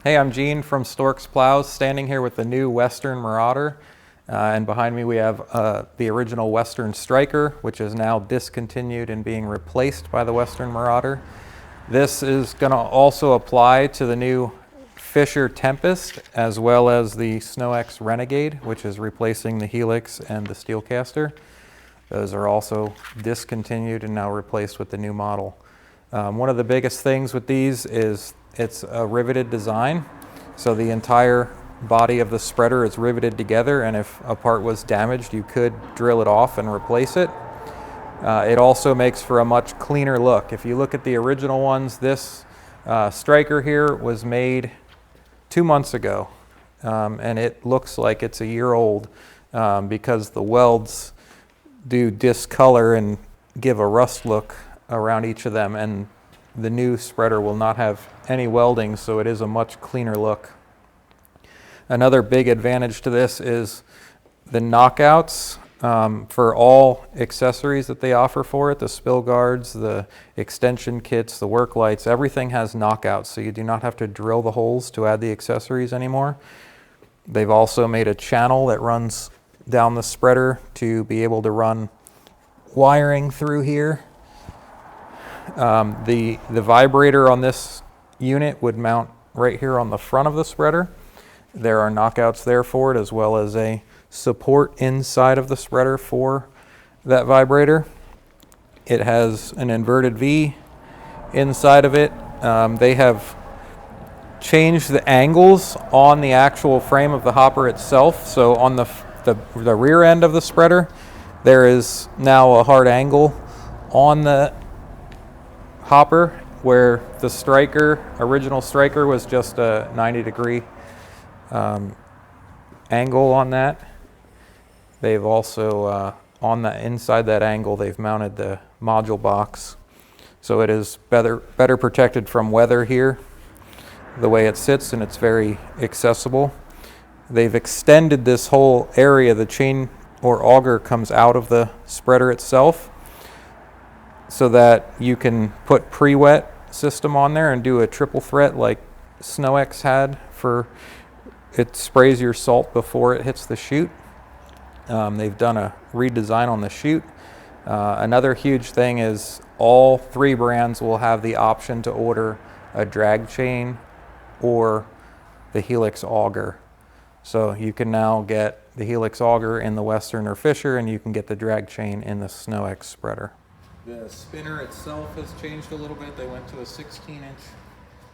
Hey, I'm Gene from Storks Plows, standing here with the new Western Marauder. And behind me we have the original Western Striker, which is now discontinued and being replaced by the Western Marauder. This is going to also apply to the new Fisher Tempest, as well as the SnowEx Renegade, which is replacing the Helix and the Steelcaster. Those are also discontinued and now replaced with the new model. One of the biggest things with these is it's a riveted design, so the entire body of the spreader is riveted together, and if a part was damaged, you could drill it off and replace it. It also makes for a much cleaner look. If you look at the original ones, this striker here was made 2 months ago, and it looks like it's a year old because the welds do discolor and give a rust look around each of them, and the new spreader will not have any welding, so it is a much cleaner look. Another big advantage to this is the knockouts for all accessories that they offer for it. The spill guards, the extension kits, the work lights, everything has knockouts, so you do not have to drill the holes to add the accessories anymore. They've also made a channel that runs down the spreader to be able to run wiring through here. The vibrator on this unit would mount right here on the front of the spreader. There are knockouts there for it, as well as a support inside of the spreader for that vibrator. It has an inverted V inside of it. They have changed the angles on the actual frame of the hopper itself. So on the rear end of the spreader, there is now a hard angle on the hopper, where the original striker was just a 90-degree angle on that. They've also, on the inside that angle, they've mounted the module box. So it is better protected from weather here, the way it sits, and it's very accessible. They've extended this whole area. The chain or auger comes out of the spreader itself, so that you can put pre-wet system on there and do a triple threat like SnowEx had. For it sprays your salt before it hits the chute. They've done a redesign on the chute. Another huge thing is all 3 brands will have the option to order a drag chain or the Helix auger. So you can now get the Helix auger in the Western or Fisher, and you can get the drag chain in the SnowEx spreader. The spinner itself has changed a little bit. They went to a 16-inch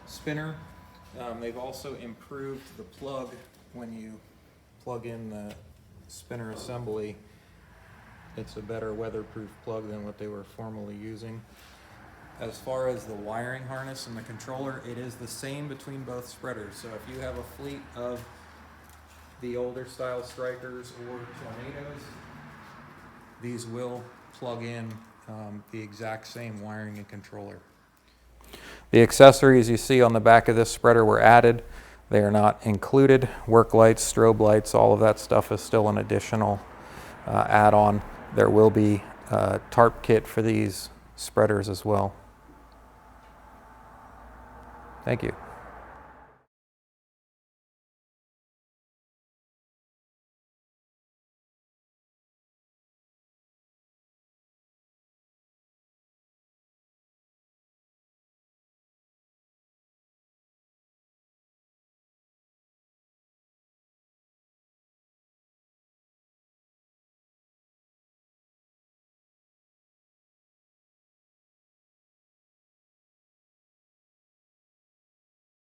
spinner. They've also improved the plug. When you plug in the spinner assembly, it's a better weatherproof plug than what they were formerly using. As far as the wiring harness and the controller, it is the same between both spreaders. So if you have a fleet of the older style strikers or tornadoes, these will plug in the exact same wiring and controller. The accessories you see on the back of this spreader were added. They are not included. Work lights, strobe lights, all of that stuff is still an additional add-on. There will be a tarp kit for these spreaders as well. Thank you.